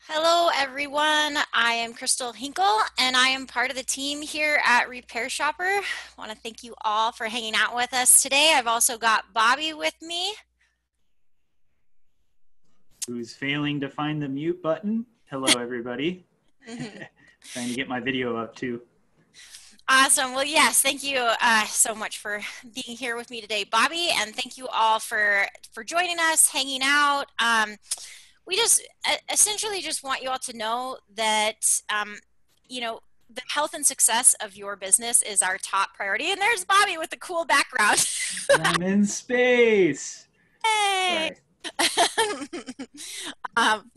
Hello, everyone. I am Crystal Hinkle, and I am part of the team here at RepairShopr. I want to thank you all for hanging out with us today. I've also got Bobby with me. Who's failing to find the mute button. Hello, everybody. Trying to get my video up, too. Awesome. Well, yes, thank you so much for being here with me today, Bobby, and thank you all for joining us, hanging out. We just essentially just want you all to know that, the health and success of your business is our top priority. And there's Bobby with the cool background. I'm in space. Hey! um,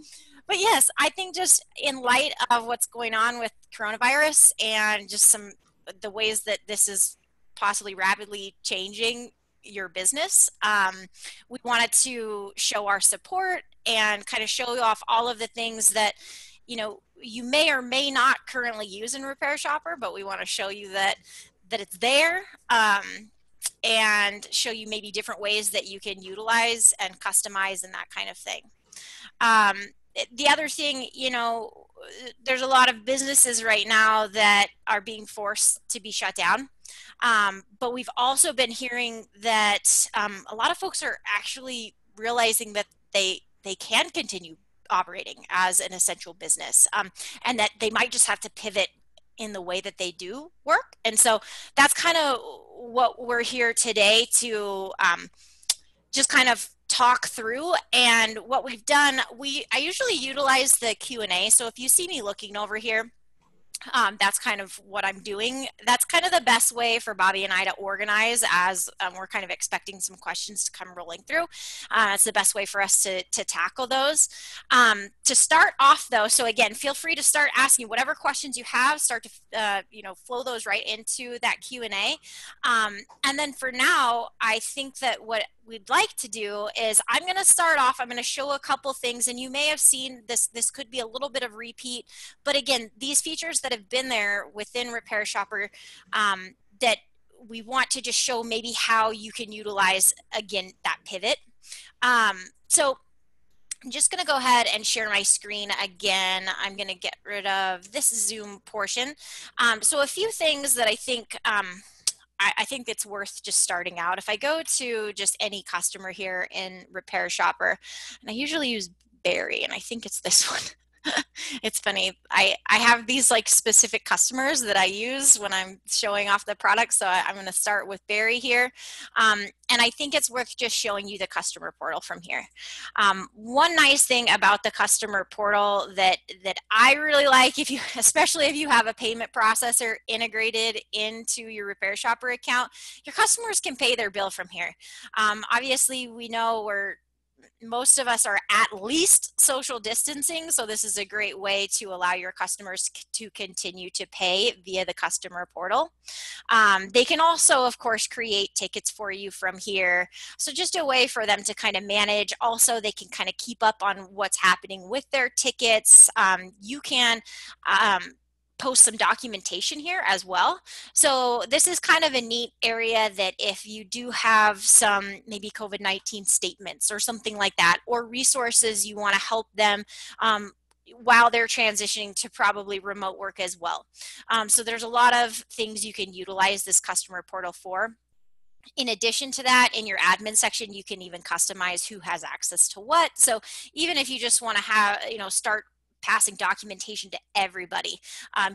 but yes, I think just in light of what's going on with coronavirus and just the ways that this is possibly rapidly changing your business, we wanted to show our support and kind of show off all of the things that you may or may not currently use in RepairShopr, but we want to show you that it's there, and show you maybe different ways that you can utilize and customize and that kind of thing. The other thing, there's a lot of businesses right now that are being forced to be shut down. But we've also been hearing that a lot of folks are actually realizing that they can continue operating as an essential business, and that they might just have to pivot in the way that they do work. And so that's kind of what we're here today to just kind of talk through. And what we've done, I usually utilize the Q&A. So if you see me looking over here, that's kind of what I'm doing. That's kind of the best way for Bobby and I to organize as we're kind of expecting some questions to come rolling through. That's the best way for us to tackle those. To start off though, so again, feel free to start asking whatever questions you have, start to flow those right into that Q&A. And then for now, I think that what we'd like to do is I'm going to start off, I'm going to show a couple things, and you may have seen this could be a little bit of repeat, but again, these features that have been there within RepairShopr, that we want to just show maybe how you can utilize, again, that pivot. So I'm just going to go ahead and share my screen again. I'm going to get rid of this Zoom portion. So a few things that I think I think it's worth just starting out. If I go to just any customer here in RepairShopr, and I usually use Barry, and I think it's this one. It's funny. I have these like specific customers that I use when I'm showing off the product. So I'm going to start with Barry here. And I think it's worth just showing you the customer portal from here. One nice thing about the customer portal that I really like, especially if you have a payment processor integrated into your RepairShopr account, your customers can pay their bill from here. Obviously, we know most of us are at least social distancing, so this is a great way to allow your customers to continue to pay via the customer portal. They can also, of course, create tickets for you from here, so just a way for them to kind of manage. Also, they can kind of keep up on what's happening with their tickets. You can post some documentation here as well. So this is kind of a neat area that if you do have some maybe COVID-19 statements or something like that, or resources you want to help them while they're transitioning to probably remote work as well. So there's a lot of things you can utilize this customer portal for. In addition to that, in your admin section, you can even customize who has access to what. So even if you just want to have, start passing documentation to everybody,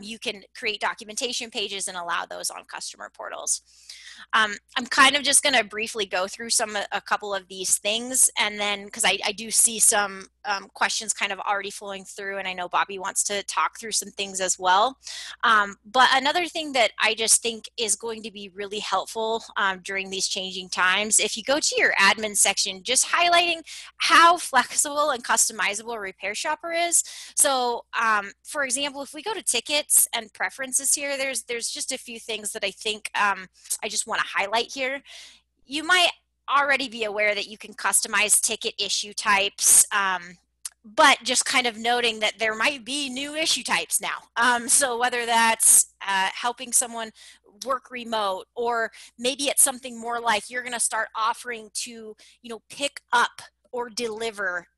you can create documentation pages and allow those on customer portals. I'm kind of just going to briefly go through a couple of these things, and then because I do see some questions kind of already flowing through, and I know Bobby wants to talk through some things as well. But another thing that I just think is going to be really helpful during these changing times, if you go to your admin section, just highlighting how flexible and customizable RepairShopr is. So for example, if we go to tickets and preferences here, there's just a few things that I think I just want to highlight here. You might already be aware that you can customize ticket issue types, but just kind of noting that there might be new issue types now. So whether that's helping someone work remote, or maybe it's something more like you're going to start offering to, pick up or deliver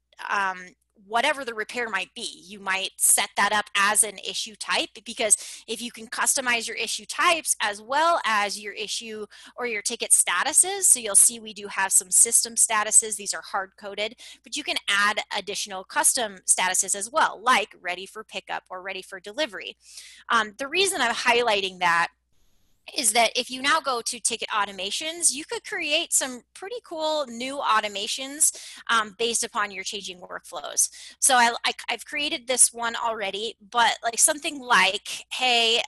whatever the repair might be. You might set that up as an issue type, because if you can customize your issue types as well as your issue or your ticket statuses, so you'll see we do have some system statuses. These are hard coded, but you can add additional custom statuses as well, like ready for pickup or ready for delivery. The reason I'm highlighting that is that if you now go to ticket automations, you could create some pretty cool new automations based upon your changing workflows. So I've created this one already, but like something like, hey,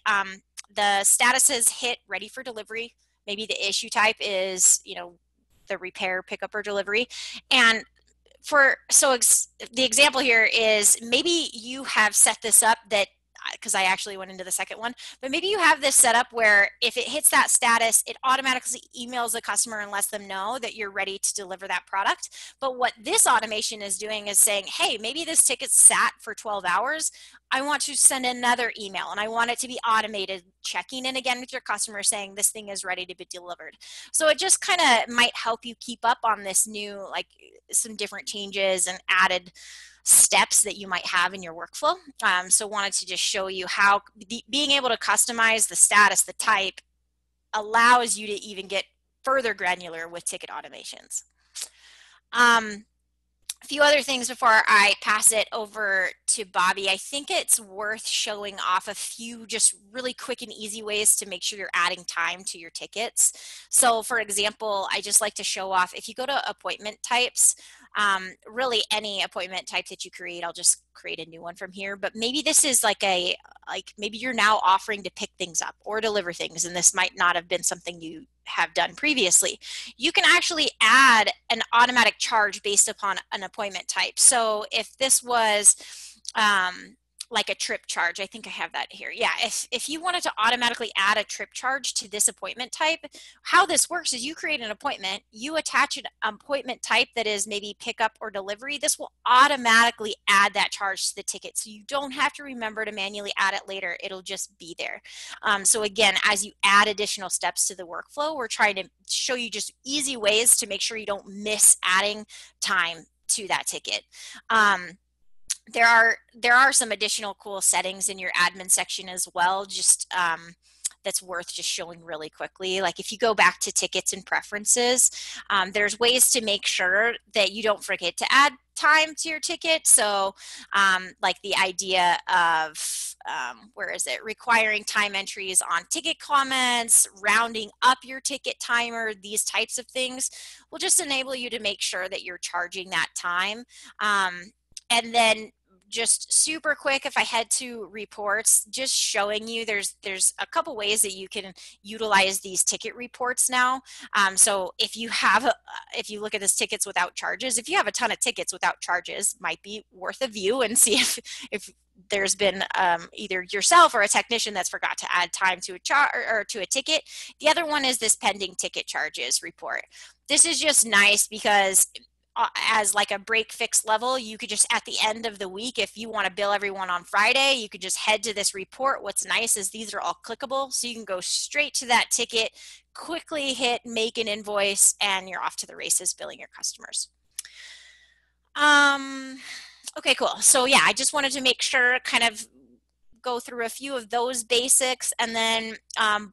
the status is hit ready for delivery. Maybe the issue type is, you know, the repair, pickup, or delivery. And the example here is maybe you have set this up that, because I actually went into the second one, but maybe you have this set up where if it hits that status, it automatically emails the customer and lets them know that you're ready to deliver that product. But what this automation is doing is saying, hey, maybe this ticket sat for 12 hours. I want to send another email, and I want it to be automated, checking in again with your customer saying this thing is ready to be delivered. So it just kind of might help you keep up on this new, like some different changes and added steps that you might have in your workflow. So wanted to just show you how being able to customize the status, the type, allows you to even get further granular with ticket automations. A few other things before I pass it over to Bobby. I think it's worth showing off a few just really quick and easy ways to make sure you're adding time to your tickets. So for example, I just like to show off, if you go to appointment types, really any appointment type that you create, I'll just create a new one from here. But maybe this is like maybe you're now offering to pick things up or deliver things, and this might not have been something you have done previously. You can actually add an automatic charge based upon an appointment type. So if this was like a trip charge, I think I have that here. Yeah, if you wanted to automatically add a trip charge to this appointment type, how this works is you create an appointment, you attach an appointment type that is maybe pickup or delivery. This will automatically add that charge to the ticket, so you don't have to remember to manually add it later. It'll just be there. So again, as you add additional steps to the workflow, we're trying to show you just easy ways to make sure you don't miss adding time to that ticket. There are some additional cool settings in your admin section as well, just that's worth just showing really quickly. Like if you go back to tickets and preferences, there's ways to make sure that you don't forget to add time to your ticket. So like the idea of, where is it? Requiring time entries on ticket comments, rounding up your ticket timer, these types of things will just enable you to make sure that you're charging that time. And then just super quick, if I head to reports, just showing you there's a couple ways that you can utilize these ticket reports now. So if you have, if you look at this tickets without charges, if you have a ton of tickets without charges, might be worth a view and see if there's been either yourself or a technician that's forgot to add time to or to a ticket. The other one is this pending ticket charges report. This is just nice because as like a break fix level, you could just at the end of the week, if you want to bill everyone on Friday, you could just head to this report. What's nice is these are all clickable, so you can go straight to that ticket, quickly hit make an invoice, and you're off to the races billing your customers. Okay, cool. So yeah, I just wanted to make sure, kind of go through a few of those basics, and then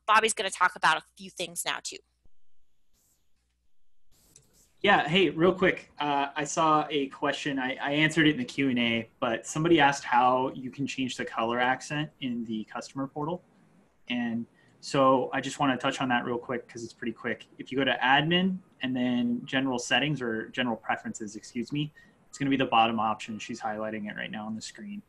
Bobby's going to talk about a few things now too. Yeah, hey, real quick, I saw a question. I answered it in the Q&A, but somebody asked how you can change the color accent in the customer portal. And so I just want to touch on that real quick because it's pretty quick. If you go to admin and then general settings, or general preferences, excuse me, it's going to be the bottom option. She's highlighting it right now on the screen.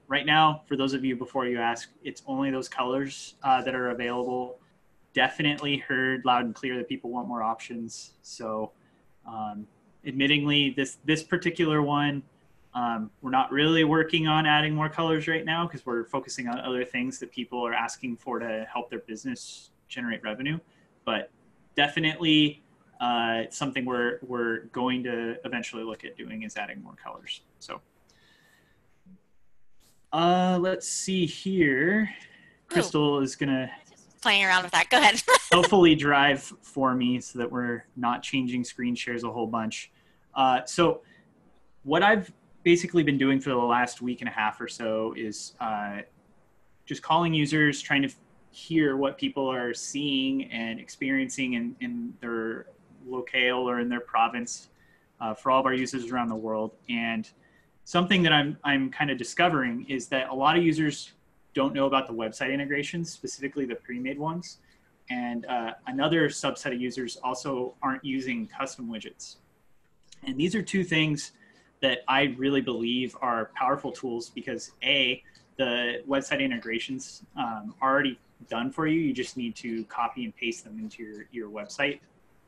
Right now, for those of you before you ask, it's only those colors that are available. Definitely heard loud and clear that people want more options. So admittingly, this particular one, we're not really working on adding more colors right now because we're focusing on other things that people are asking for to help their business generate revenue. But definitely something we're going to eventually look at doing is adding more colors. So let's see here. Crystal is going to playing around with that. Go ahead. hopefully drive for me so that we're not changing screen shares a whole bunch. So what I've basically been doing for the last week and a half or so is just calling users, trying to hear what people are seeing and experiencing in their locale or in their province for all of our users around the world. And something that I'm kind of discovering is that a lot of users don't know about the website integrations, specifically the pre-made ones. And another subset of users also aren't using custom widgets. And these are two things that I really believe are powerful tools because A, the website integrations are already done for you. You just need to copy and paste them into your website.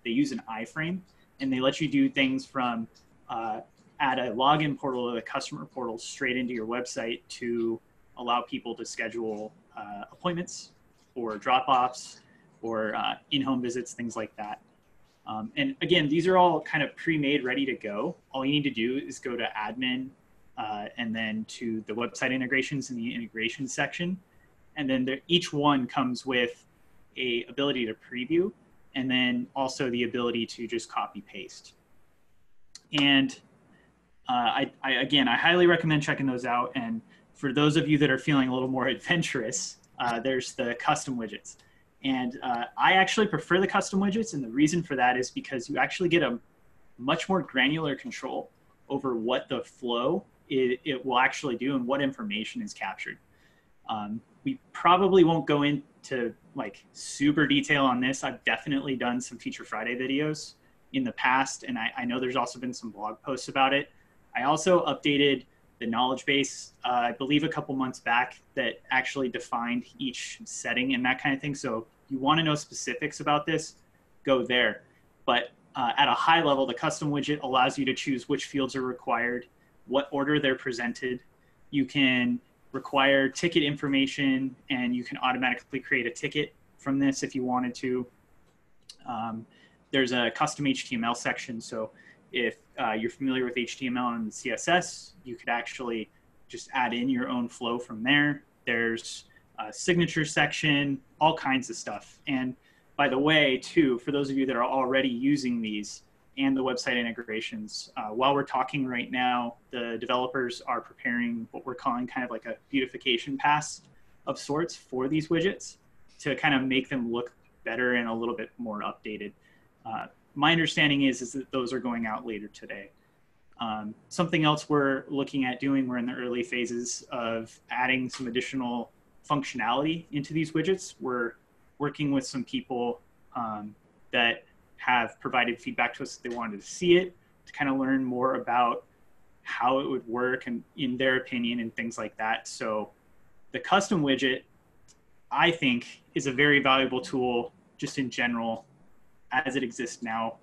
They use an iframe, and they let you do things from add a login portal to the customer portal straight into your website to allow people to schedule appointments or drop-offs or in-home visits, things like that. And again, these are all kind of pre-made, ready to go. All you need to do is go to admin and then to the website integrations in the integration section. And then each one comes with a ability to preview and then also the ability to just copy paste. And again, I highly recommend checking those out. And for those of you that are feeling a little more adventurous, there's the custom widgets. And I actually prefer the custom widgets. And the reason for that is because you actually get a much more granular control over what the flow it will actually do and what information is captured. We probably won't go into like super detail on this. I've definitely done some Feature Friday videos in the past, and I know there's also been some blog posts about it. I also updated the knowledge base, I believe a couple months back, that actually defined each setting and that kind of thing. So if you want to know specifics about this, go there. But at a high level, the custom widget allows you to choose which fields are required, what order they're presented. You can require ticket information, and you can automatically create a ticket from this if you wanted to. There's a custom HTML section. So if you're familiar with HTML and CSS, you could actually just add in your own flow from there. There's a signature section, all kinds of stuff. And by the way, too, for those of you that are already using these and the website integrations, while we're talking right now, the developers are preparing what we're calling kind of like a beautification pass of sorts for these widgets to kind of make them look better and a little bit more updated. My understanding is that those are going out later today. Something else we're looking at doing, we're in the early phases of adding some additional functionality into these widgets. We're working with some people that have provided feedback to us that they wanted to see it, to kind of learn more about how it would work and in their opinion and things like that. So the custom widget, I think, is a very valuable tool just in general as it exists now,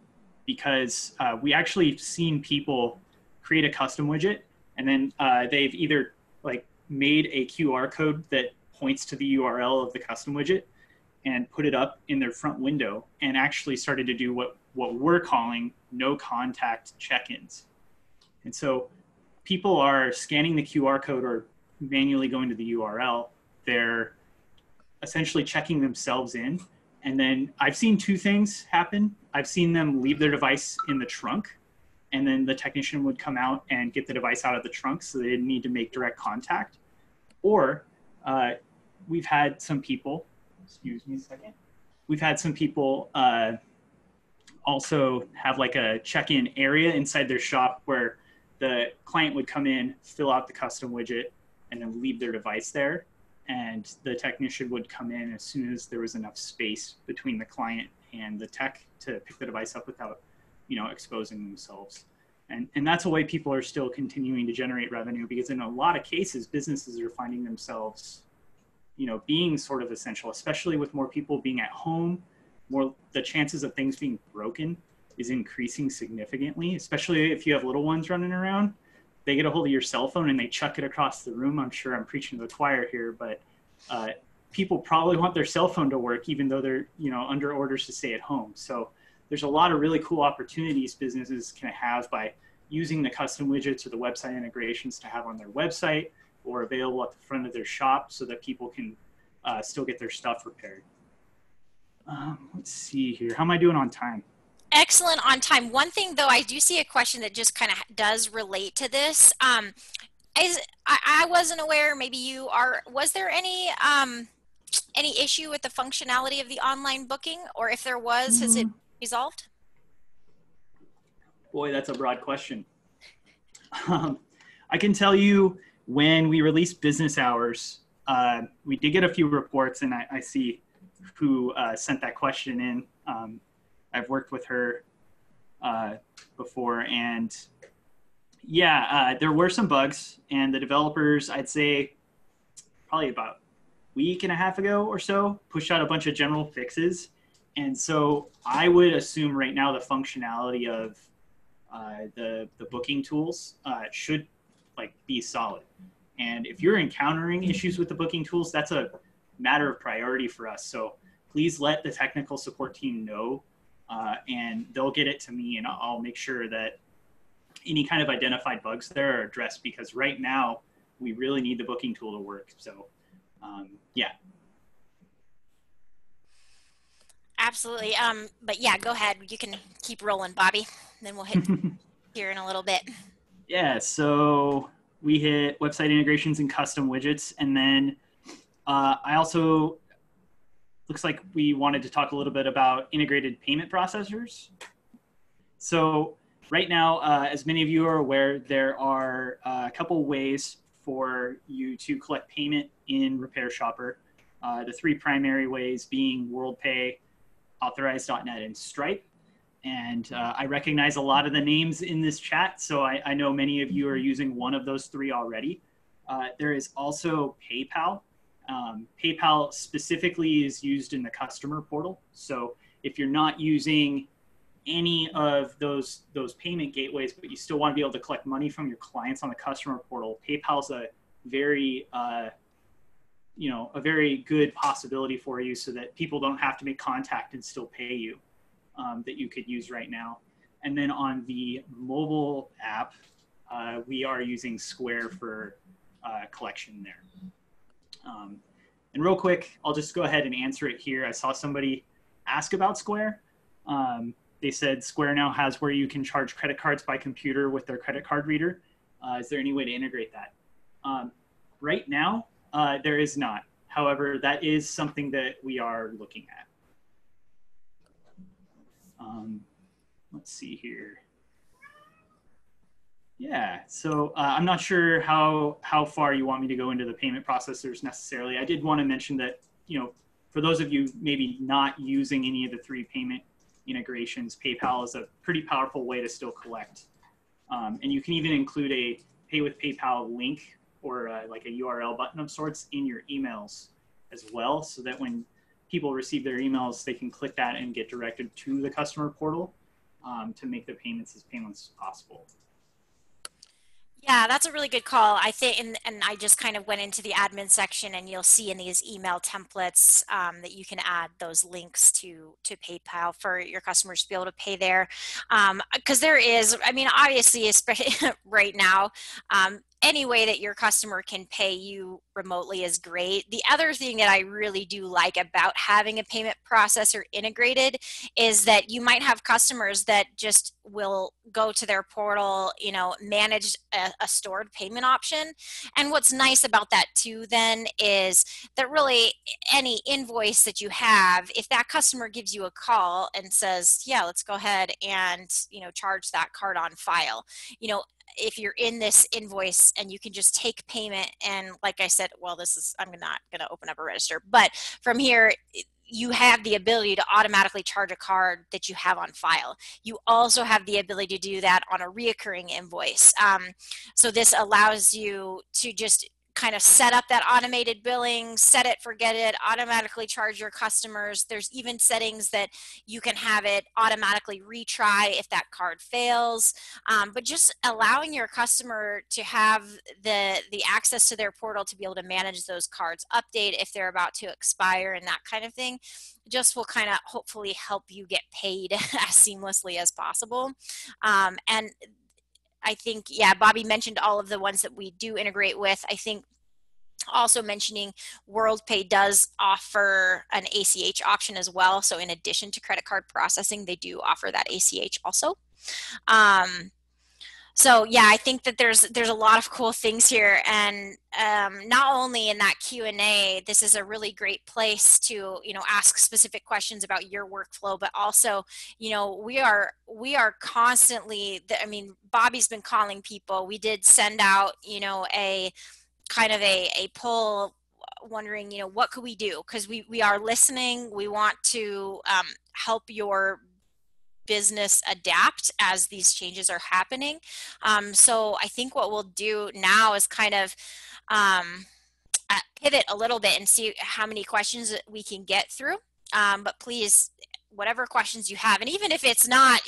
because we actually seen people create a custom widget and then they've either like made a QR code that points to the URL of the custom widget and put it up in their front window and actually started to do what we're calling no contact check-ins. And so people are scanning the QR code or manually going to the URL. They're essentially checking themselves in. And then I've seen two things happen. I've seen them leave their device in the trunk, and then the technician would come out and get the device out of the trunk so they didn't need to make direct contact. Or we've had some people, excuse me a second. We've had some people also have like a check-in area inside their shop where the client would come in, fill out the custom widget, and then leave their device there. And the technician would come in as soon as there was enough space between the client and the tech to pick the device up without, exposing themselves. And that's a way people are still continuing to generate revenue, because in a lot of cases, businesses are finding themselves, being sort of essential, especially with more people being at home. The chances of things being broken is increasing significantly, especially if you have little ones running around. They get a hold of your cell phone and they chuck it across the room. I'm sure I'm preaching to the choir here, but people probably want their cell phone to work even though they're under orders to stay at home. So there's a lot of really cool opportunities businesses can have by using the custom widgets or the website integrations to have on their website or available at the front of their shop so that people can still get their stuff repaired. Let's see here. How am I doing on time? excellent on time. One thing though, I do see a question that just kind of does relate to this. I wasn't aware, maybe you are, was there any issue with the functionality of the online booking, or if there was, has it resolved? Boy, that's a broad question. I can tell you when we released business hours, we did get a few reports, and I see who sent that question in. I've worked with her before, and yeah, there were some bugs, and the developers, I'd say probably about a week and a half ago or so, pushed out a bunch of general fixes. And so I would assume right now the functionality of the booking tools should be solid. And if you're encountering issues with the booking tools, that's a matter of priority for us. So please let the technical support team know, and they'll get it to me, and I'll make sure that any kind of identified bugs there are addressed, because right now we really need the booking tool to work. So yeah. Absolutely. But yeah, go ahead. You can keep rolling, Bobby. Then we'll hit here in a little bit. Yeah, so we hit website integrations and custom widgets. And then I also, looks like we wanted to talk a little bit about integrated payment processors. So right now, as many of you are aware, there are a couple ways for you to collect payment in RepairShopr. The three primary ways being WorldPay, Authorize.net, and Stripe. And I recognize a lot of the names in this chat, so I know many of you are using one of those three already. There is also PayPal. PayPal specifically is used in the customer portal. So if you're not using any of those payment gateways, but you still want to be able to collect money from your clients on the customer portal, PayPal's a very a very good possibility for you, so that people don't have to make contact and still pay you, that you could use right now. And then on the mobile app, we are using Square for collection there. And real quick, I'll just go ahead and answer it here. I saw somebody ask about Square. They said Square now has where you can charge credit cards by computer with their credit card reader. Is there any way to integrate that? Right now, there is not. However, that is something that we are looking at. Let's see here. Yeah, so I'm not sure how far you want me to go into the payment processors necessarily. I did want to mention that, for those of you maybe not using any of the three payment integrations, PayPal is a pretty powerful way to still collect. And you can even include a Pay with PayPal link, or like a URL button of sorts, in your emails as well, so that when people receive their emails, they can click that and get directed to the customer portal to make the payments as painless as possible. Yeah, that's a really good call. I think, and I just kind of went into the admin section, and you'll see in these email templates that you can add those links to PayPal for your customers to be able to pay there. Because there is, I mean, obviously, especially right now, any way that your customer can pay you remotely is great. The other thing that I really do like about having a payment processor integrated is that you might have customers that just will go to their portal, manage a stored payment option. And what's nice about that too then is that really any invoice that you have, if that customer gives you a call and says, yeah, let's go ahead and, charge that card on file, if you're in this invoice and you can just take payment, and like I said, well, I'm not going to open up a register, but from here, you have the ability to automatically charge a card that you have on file. You also have the ability to do that on a reoccurring invoice. So this allows you to just kind of set up that automated billing, set it, forget it, automatically charge your customers. There's even settings that you can have it automatically retry if that card fails. But just allowing your customer to have the access to their portal to be able to manage those cards, update if they're about to expire, and that kind of thing, just will kind of hopefully help you get paid as seamlessly as possible. And I think, yeah, Bobby mentioned all of the ones that we do integrate with. I think Also mentioning WorldPay does offer an ACH option as well. So in addition to credit card processing, they do offer that ACH also. So yeah, I think that there's a lot of cool things here, and not only in that Q&A, this is a really great place to ask specific questions about your workflow, but also we are constantly. I mean, Bobby's been calling people. We did send out a kind of a poll wondering what could we do, because we are listening. We want to help your business adapt as these changes are happening. So I think what we'll do now is kind of pivot a little bit and see how many questions we can get through. But please, whatever questions you have, and even if it's not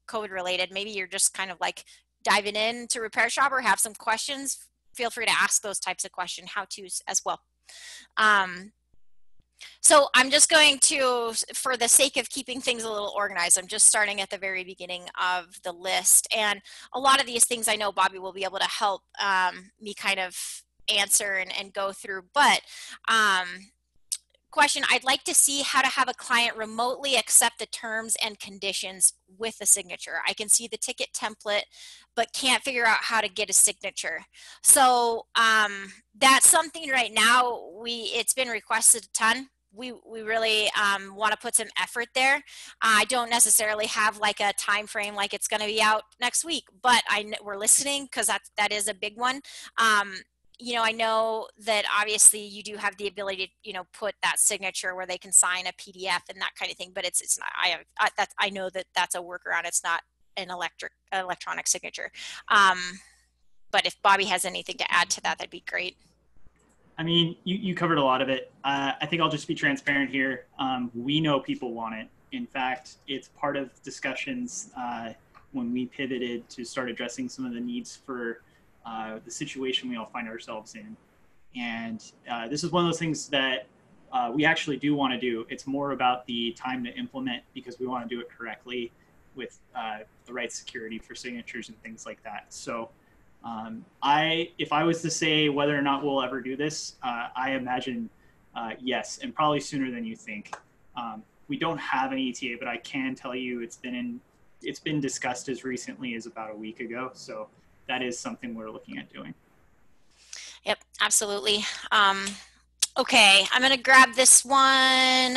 code related, maybe you're just kind of like diving into RepairShopr or have some questions, feel free to ask those types of question how-tos as well. So I'm just going to, for the sake of keeping things a little organized, I'm just starting at the very beginning of the list. And a lot of these things I know Bobby will be able to help me kind of answer and go through. But question, I'd like to see how to have a client remotely accept the terms and conditions with a signature. I can see the ticket template, but can't figure out how to get a signature. So that's something right now, it's been requested a ton. We really want to put some effort there. I don't necessarily have like a time frame, like it's going to be out next week, but we're listening, because that is a big one. I know that obviously you do have the ability to, put that signature where they can sign a PDF and that kind of thing, but it's not. I know that that's a workaround. It's not an electronic signature. But if Bobby has anything to add to that, that'd be great. I mean, you covered a lot of it. I think I'll just be transparent here. We know people want it. In fact, it's part of discussions when we pivoted to start addressing some of the needs for the situation we all find ourselves in. And this is one of those things that we actually do want to do. It's more about the time to implement, because we want to do it correctly with the right security for signatures and things like that. So if I was to say whether or not we'll ever do this, I imagine yes, and probably sooner than you think. We don't have an ETA, but I can tell you it's been discussed as recently as about a week ago. So that is something we're looking at doing. Yep, absolutely. Okay, I'm going to grab this one.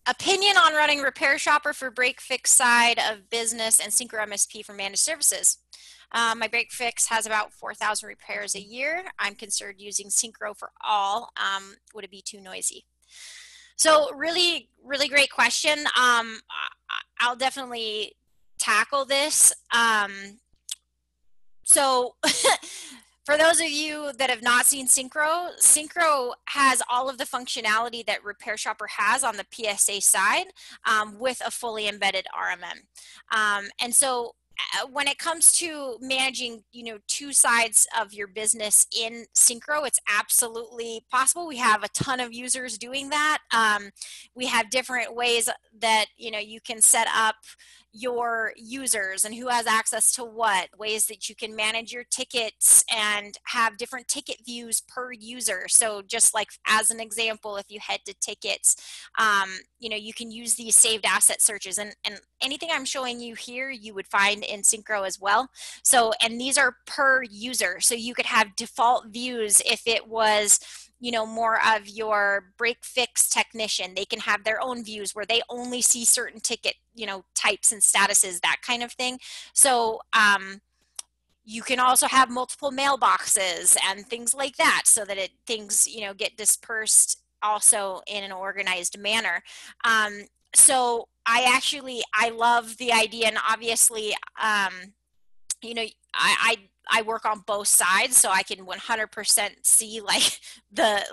Opinion on running RepairShopr for break fix side of business and Syncro MSP for managed services. My break fix has about 4,000 repairs a year. I'm considered using Syncro for all. Would it be too noisy? So really, really great question. I'll definitely tackle this. So for those of you that have not seen Syncro, Syncro has all of the functionality that RepairShopr has on the PSA side with a fully embedded RMM. And so when it comes to managing, two sides of your business in Syncro, it's absolutely possible. We have a ton of users doing that. We have different ways that, you can set up your users and who has access to what, ways that you can manage your tickets and have different ticket views per user. So just like as an example, if you head to tickets, you can use these saved asset searches, and anything I'm showing you here, you would find in Syncro as well. So, and these are per user. So you could have default views if it was, more of your break fix technician. They can have their own views where they only see certain ticket, types and statuses, that kind of thing. So you can also have multiple mailboxes and things like that, so that things, get dispersed also in an organized manner. So I love the idea, and obviously, I work on both sides, so I can 100% see like the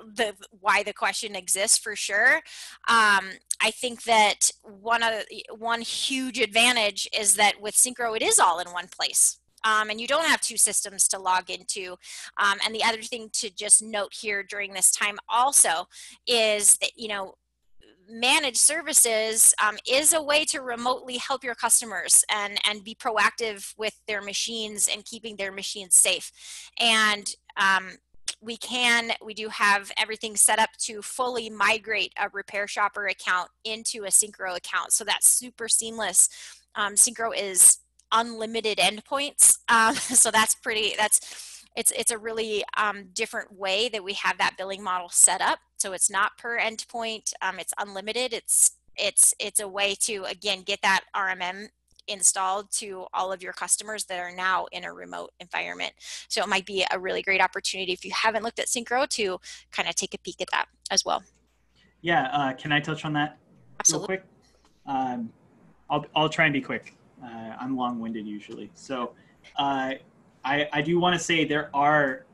why the question exists for sure. I think that one huge advantage is that with Syncro, it is all in one place. And you don't have two systems to log into. And the other thing to just note here during this time also is that, managed services is a way to remotely help your customers and be proactive with their machines and keeping their machines safe. And we do have everything set up to fully migrate a RepairShopr account into a Syncro account. So that's super seamless. Syncro is unlimited endpoints. So it's a really different way that we have that billing model set up. So it's not per endpoint. It's unlimited. It's a way to, again, get that RMM installed to all of your customers that are now in a remote environment. So it might be a really great opportunity if you haven't looked at Syncro to kind of take a peek at that as well. Yeah, can I touch on that real Absolutely. quick? I'll try and be quick. I'm long-winded usually. So I do want to say there are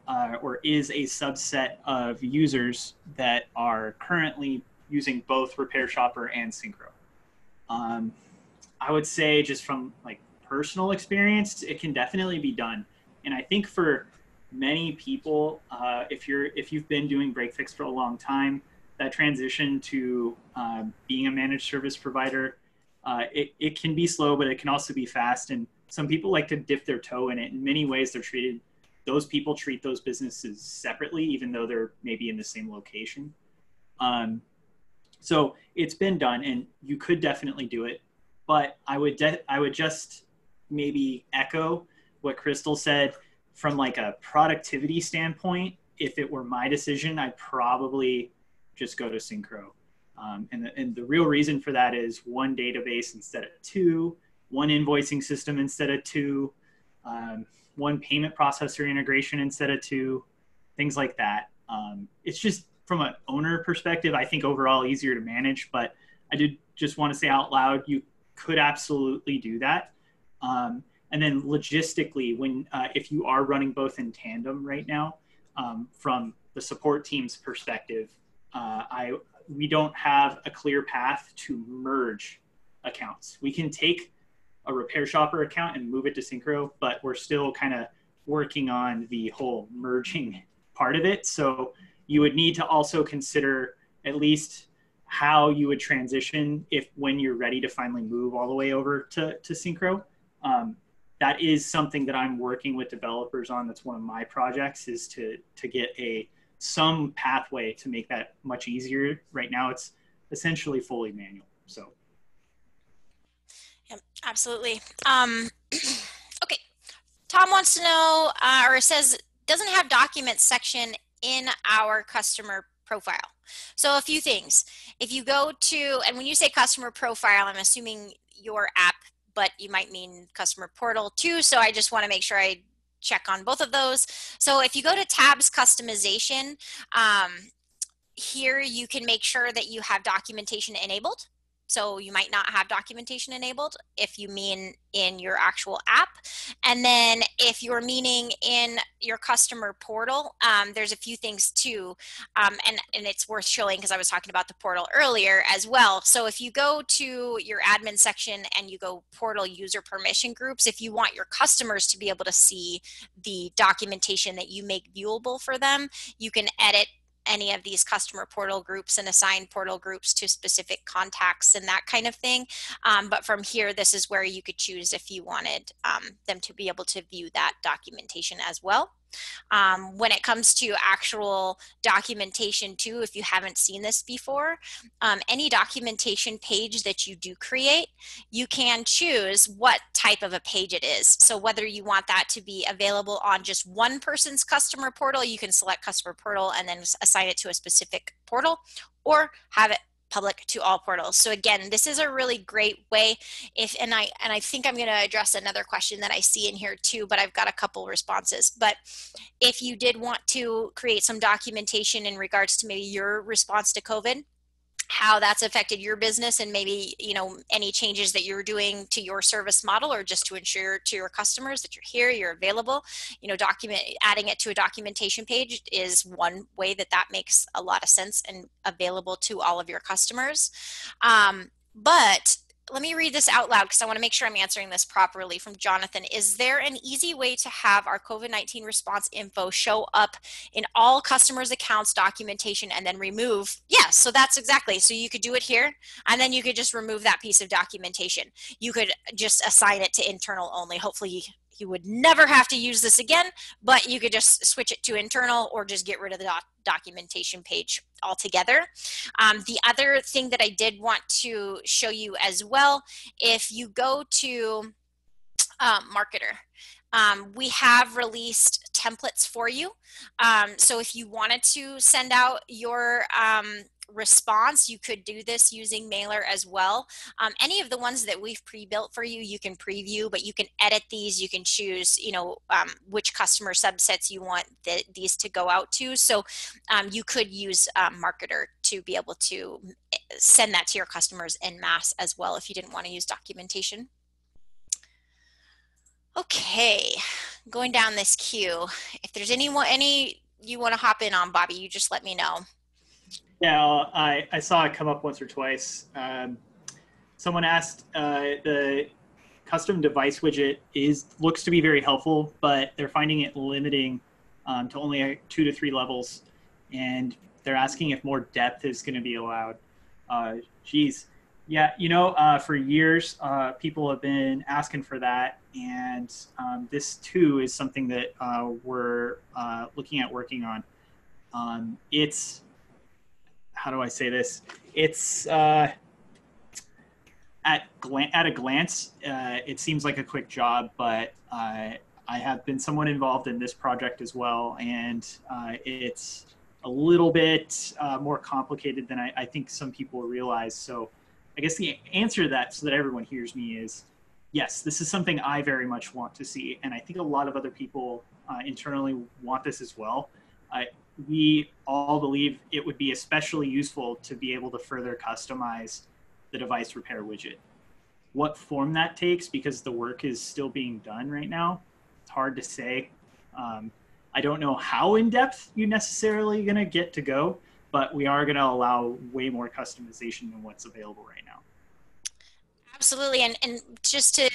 or is a subset of users that are currently using both RepairShopr and Syncro. I would say, just from like personal experience, it can definitely be done. And I think for many people, if you've been doing break fix for a long time, that transition to being a managed service provider, it can be slow, but it can also be fast. And some people like to dip their toe in it. In many ways, those people treat those businesses separately, even though they're maybe in the same location. So it's been done, and you could definitely do it. But I would just maybe echo what Crystal said from like a productivity standpoint. If it were my decision, I'd probably just go to Syncro. And the real reason for that is one database instead of two, one invoicing system instead of two, one payment processor integration instead of two, things like that. It's just, from an owner perspective, I think overall easier to manage, but I did just want to say out loud, you could absolutely do that. And then logistically, if you are running both in tandem right now, from the support team's perspective, we don't have a clear path to merge accounts. We can take a RepairShopr account and move it to Syncro, but we're still kind of working on the whole merging part of it. So you would need to also consider at least how you would transition when you're ready to finally move all the way over to Syncro. That is something that I'm working with developers on. That's one of my projects, is to get some pathway to make that much easier. Right now, it's essentially fully manual. So, Yep, absolutely. Okay, Tom wants to know, or says, doesn't have documents section in our customer profile. So a few things. If you go to, and when you say customer profile, I'm assuming your app, but you might mean customer portal too. So I just want to make sure I check on both of those. So if you go to tabs customization, here you can make sure that you have documentation enabled. So you might not have documentation enabled if you mean in your actual app. And then if you're meaning in your customer portal, there's a few things too. And it's worth showing because I was talking about the portal earlier as well. So if you go to your admin section and you go portal user permission groups, if you want your customers to be able to see the documentation that you make viewable for them, you can edit any of these customer portal groups and assign portal groups to specific contacts and that kind of thing. But from here, this is where you could choose if you wanted them to be able to view that documentation as well. When it comes to actual documentation too, if you haven't seen this before, any documentation page that you do create, you can choose what type of a page it is. So whether you want that to be available on just one person's customer portal, you can select customer portal and then assign it to a specific portal, or have it public to all portals. So again, this is a really great way. And I think I'm going to address another question that I see in here too, but I've got a couple responses. But if you did want to create some documentation in regards to maybe your response to COVID, how that's affected your business, and maybe, you know, any changes that you're doing to your service model, or just to ensure to your customers that you're here, you're available, you know, adding it to a documentation page is one way that makes a lot of sense and available to all of your customers. But let me read this out loud because I want to make sure I'm answering this properly. From Jonathan: is there an easy way to have our COVID-19 response info show up in all customers' accounts documentation and then remove? Yes, so that's exactly. So you could do it here, and then you could just remove that piece of documentation. You could just assign it to internal only. Hopefully You would never have to use this again, but you could just switch it to internal or just get rid of the documentation page altogether. The other thing that I did want to show you as well, if you go to Marketer, we have released templates for you. So if you wanted to send out your response, you could do this using Mailer as well. Any of the ones that we've pre-built for you, you can preview, but you can edit these. You can choose, which customer subsets you want these to go out to. So you could use Marketer to be able to send that to your customers en masse as well if you didn't want to use documentation. Okay, going down this queue. If there's any you want to hop in on, Bobby, you just let me know. Yeah, I saw it come up once or twice. Someone asked, the custom device widget looks to be very helpful, but they're finding it limiting to only 2 to 3 levels, and they're asking if more depth is going to be allowed. Geez. Yeah, for years, people have been asking for that, and this too is something that we're looking at working on. It's, how do I say this? It's at a glance, it seems like a quick job, but I have been somewhat involved in this project as well, and it's a little bit more complicated than I think some people realize. So I guess the answer to that, so that everyone hears me, is yes, this is something I very much want to see, and I think a lot of other people internally want this as well. We all believe it would be especially useful to be able to further customize the device repair widget. What form that takes, because the work is still being done right now, it's hard to say. I don't know how in depth you're necessarily going to get to go, but we are going to allow way more customization than what's available right now. Absolutely, and just to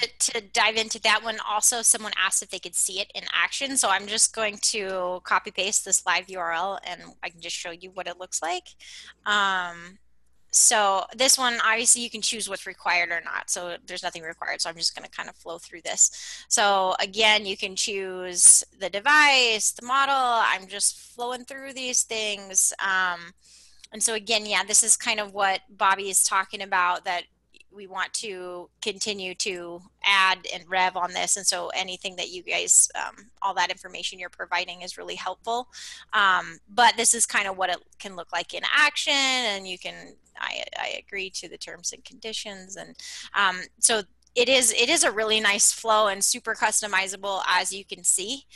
dive into that one also, someone asked if they could see it in action, so I'm just going to copy paste this live URL and I can just show you what it looks like. So this one, obviously you can choose what's required or not, so there's nothing required, so I'm just going to kind of flow through this. So again, you can choose the device, the model. I'm just flowing through these things. And so again, yeah, this is kind of what Bobby is talking about, that we want to continue to add and rev on this. And so anything that you guys, all that information you're providing is really helpful. But this is kind of what it can look like in action, and you can, I agree to the terms and conditions. And so it is a really nice flow and super customizable, as you can see.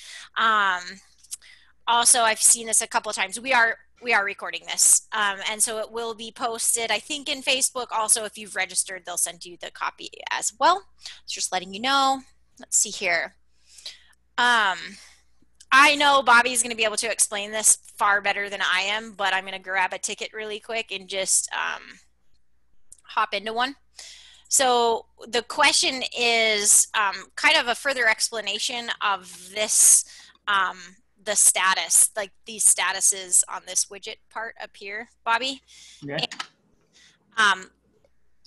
Also, I've seen this a couple of times. We are recording this, and so it will be posted, I think, in Facebook. Also, if you've registered, they'll send you the copy as well. Just letting you know. Let's see here. I know Bobby's going to be able to explain this far better than I am, but I'm going to grab a ticket really quick and just hop into one. So the question is kind of a further explanation of this, the status, like these statuses on this widget part up here, Bobby. Okay. And,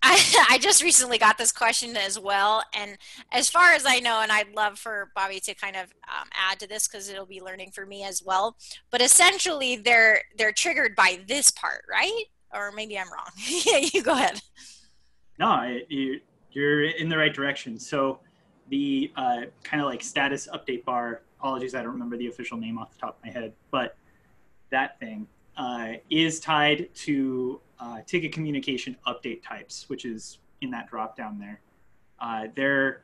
I just recently got this question as well, and as far as I know, and I'd love for Bobby to kind of add to this because it'll be learning for me as well, but essentially they're triggered by this part, right? Or maybe I'm wrong. Yeah, you go ahead. No, you're in the right direction. So the kind of like status update bar, apologies, I don't remember the official name off the top of my head, but that thing is tied to ticket communication update types, which is in that drop down there. They're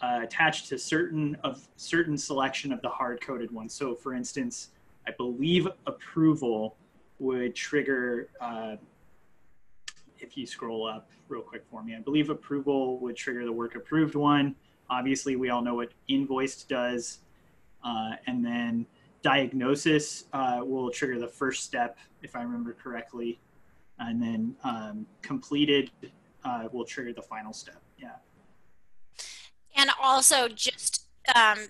attached to certain selection of the hard-coded ones. So for instance, I believe approval would trigger, if you scroll up real quick for me, I believe approval would trigger the work approved one. Obviously, we all know what invoiced does. And then diagnosis will trigger the first step, if I remember correctly. And then completed will trigger the final step. Yeah. And also just an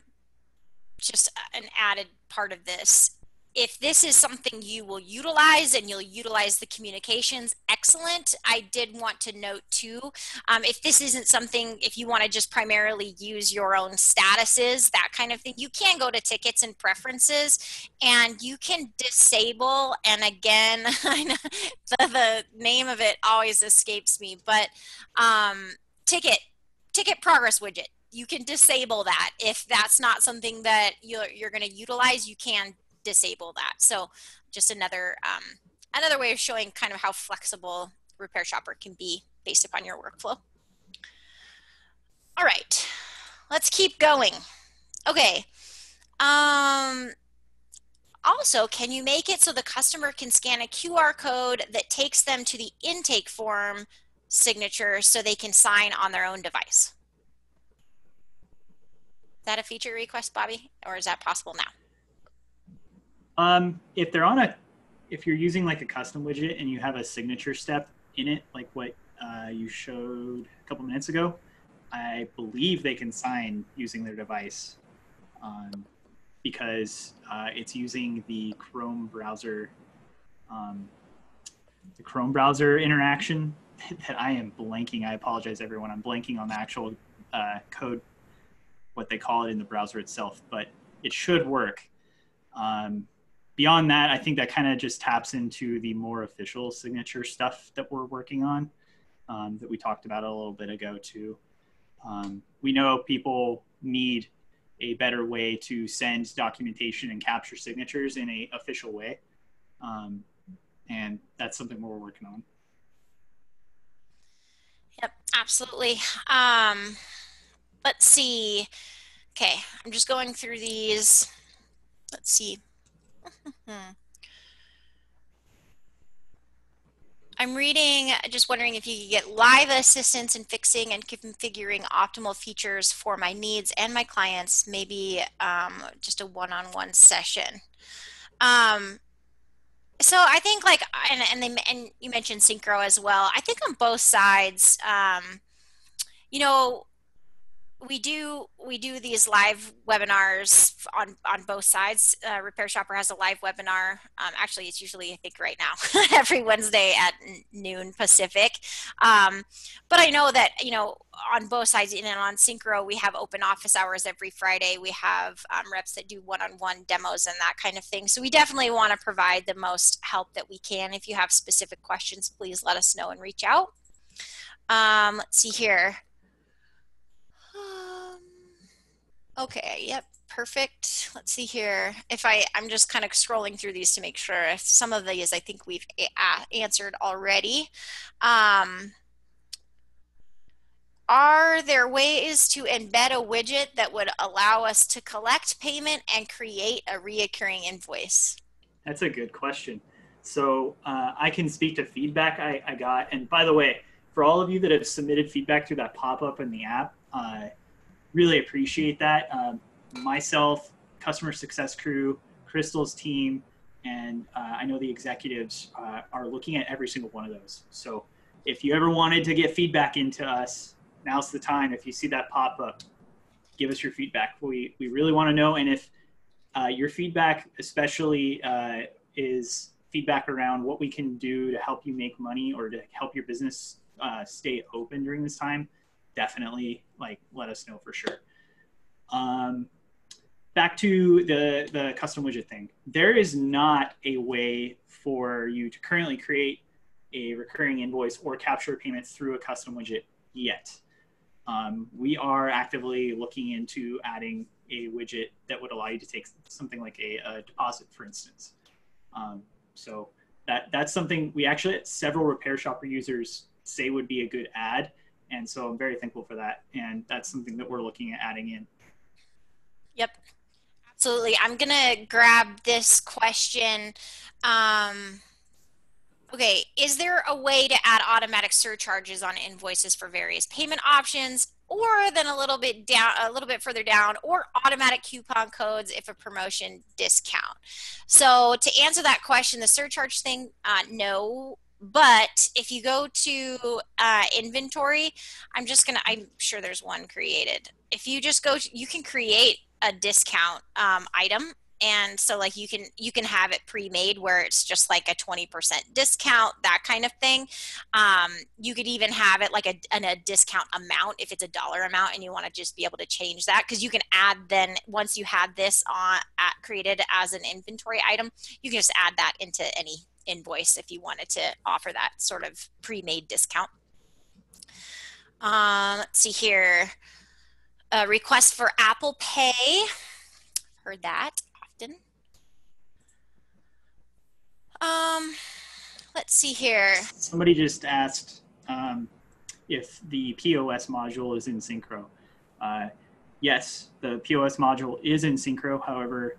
added part of this, if this is something you will utilize and you'll utilize the communications, excellent. I did want to note too, if this isn't something, if you want to just primarily use your own statuses, that kind of thing, you can go to tickets and preferences and you can disable, and again, I know the name of it always escapes me, but ticket progress widget. You can disable that. If that's not something that you're going to utilize, you can disable that. So just another another way of showing kind of how flexible RepairShopr can be based upon your workflow. All right, let's keep going. Okay. Also, can you make it so the customer can scan a QR code that takes them to the intake form signature so they can sign on their own device? Is that a feature request, Bobby, or is that possible now? If you're using like a custom widget and you have a signature step in it, like what you showed a couple minutes ago, I believe they can sign using their device, because it's using the Chrome browser interaction that I am blanking. I apologize, everyone. I'm blanking on the actual code, what they call it in the browser itself, but it should work. Beyond that, I think that kind of just taps into the more official signature stuff that we're working on, that we talked about a little bit ago too. We know people need a better way to send documentation and capture signatures in an official way. And that's something we're working on. Yep, absolutely. Let's see. Okay, I'm just going through these. Let's see. I'm reading, just wondering if you could get live assistance in fixing and configuring optimal features for my needs and my clients, maybe just a one-on-one session. So I think like, and you mentioned syncro as well. I think on both sides, you know, we do these live webinars on both sides. RepairShopr has a live webinar. Actually, it's usually, I think right now, every Wednesday at noon Pacific. But I know that, on both sides, and on Syncro, we have open office hours every Friday. We have reps that do one-on-one demos and that kind of thing. So we definitely want to provide the most help that we can. If you have specific questions, please let us know and reach out. Let's see here. Okay, yep, perfect. Let's see here. I'm just kind of scrolling through these to make sure. Some of these I think we've answered already. Are there ways to embed a widget that would allow us to collect payment and create a reoccurring invoice? That's a good question. So I can speak to feedback I got. And by the way, for all of you that have submitted feedback through that pop-up in the app, really appreciate that. Myself, customer success crew, Crystal's team, and I know the executives are looking at every single one of those. So if you ever wanted to get feedback into us, now's the time. If you see that pop up, give us your feedback. We really want to know. And if your feedback especially is feedback around what we can do to help you make money or to help your business stay open during this time, definitely let us know for sure. Back to the custom widget thing. There is not a way for you to currently create a recurring invoice or capture payments through a custom widget yet. We are actively looking into adding a widget that would allow you to take something like a deposit, for instance. So that's something we actually had several RepairShopr users say would be a good add. And so I'm very thankful for that. And that's something that we're looking at adding in. Yep, absolutely. I'm going to grab this question. Okay, is there a way to add automatic surcharges on invoices for various payment options, or then a little bit further down, or automatic coupon codes if a promotion discount? So to answer that question, the surcharge thing, no. But if you go to inventory, I'm sure there's one created. If you just go, you can create a discount item And so like you can have it pre-made where it's just like a 20% discount, that kind of thing. You could even have it like a discount amount if it's a dollar amount and you want to just be able to change that, because you can add, then once you had this created as an inventory item, you can just add that into any invoice if you wanted to offer that sort of pre-made discount. Let's see here. A request for Apple Pay. Heard that often. Let's see here. Somebody just asked if the POS module is in Syncro. Yes, the POS module is in Syncro. However,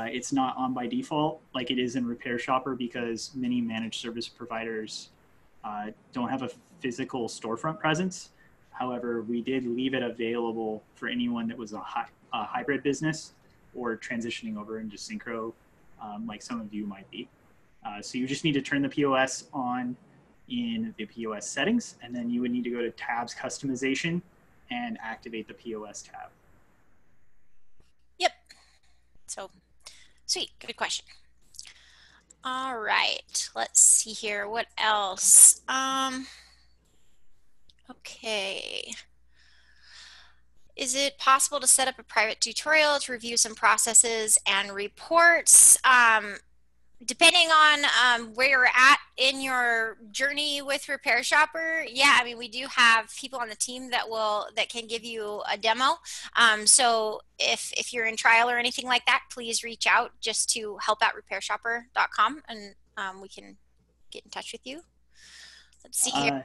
it's not on by default like it is in RepairShopr, because many managed service providers don't have a physical storefront presence. However, we did leave it available for anyone that was a hybrid business or transitioning over into Syncro, like some of you might be. So you just need to turn the POS on in the POS settings, and then you would need to go to tabs customization and activate the POS tab. Yep. So sweet, good question. All right, let's see here. What else? Okay. Is it possible to set up a private tutorial to review some processes and reports? Depending on where you're at in your journey with RepairShopr, yeah, I mean, we do have people on the team that can give you a demo. So if you're in trial or anything like that, please reach out just to help@repairshopr.com, and we can get in touch with you. Let's see here.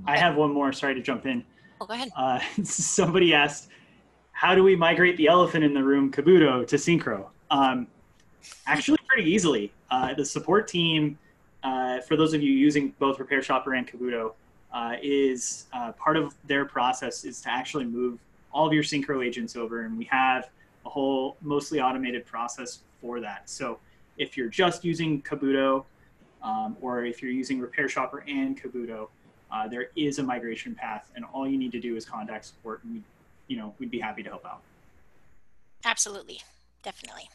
I have one more. Sorry to jump in. Oh, go ahead. Somebody asked, how do we migrate the elephant in the room, Kabuto, to Syncro? Actually, pretty easily. The support team, for those of you using both RepairShopr and Kabuto, is part of their process is to actually move all of your Syncro agents over, and we have a whole mostly automated process for that. So if you're just using Kabuto, or if you're using RepairShopr and Kabuto, there is a migration path, and all you need to do is contact support, and we'd be happy to help out. Absolutely, definitely.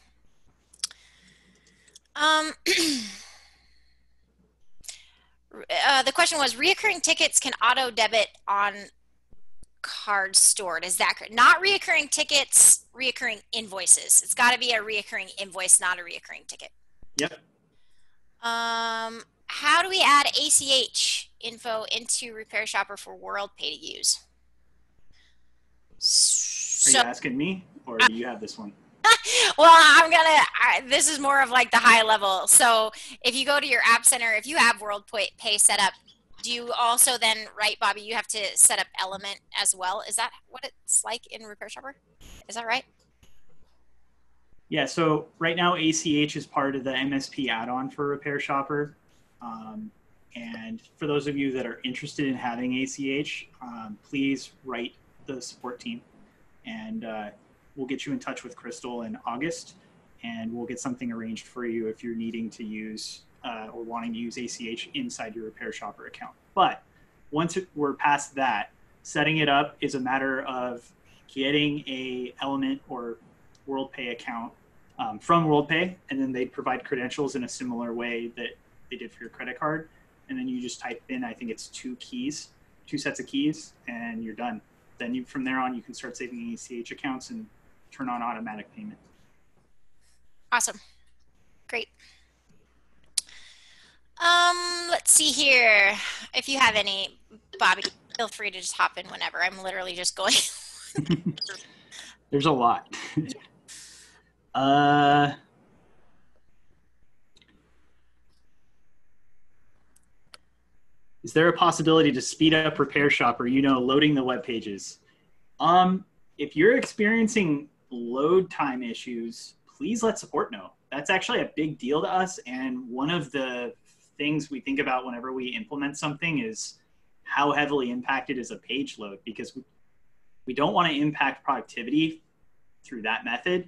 The question was, reoccurring tickets can auto debit on cards stored. Is that correct? Not reoccurring tickets, reoccurring invoices. It's got to be a reoccurring invoice, not a reoccurring ticket. Yep. How do we add ACH info into RepairShopr for WorldPay to use? Are you asking me, or do you have this one? Well, this is more of like the high level. So if you go to your app center, if you have WorldPay set up, do you also then, right, Bobby, you have to set up Element as well? Is that what it's like in RepairShopr? Is that right? Yeah, so right now ACH is part of the MSP add-on for RepairShopr. And for those of you that are interested in having ACH, please write the support team, and we'll get you in touch with Crystal in August, and we'll get something arranged for you if you're needing to use or wanting to use ACH inside your RepairShopr account. But once we're past that, setting it up is a matter of getting a Element or WorldPay account from WorldPay, and then they provide credentials in a similar way that they did for your credit card. And then you just type in, I think it's 2 sets of keys, and you're done. Then from there on, you can start saving ACH accounts and turn on automatic payment. Awesome. Great. Let's see here. If you have any, Bobby, feel free to just hop in whenever. I'm literally just going. There's a lot. Is there a possibility to speed up RepairShopr, loading the web pages? If you're experiencing load time issues, please let support know. That's actually a big deal to us, and one of the things we think about whenever we implement something is how heavily impacted is a page load, because we don't want to impact productivity through that method.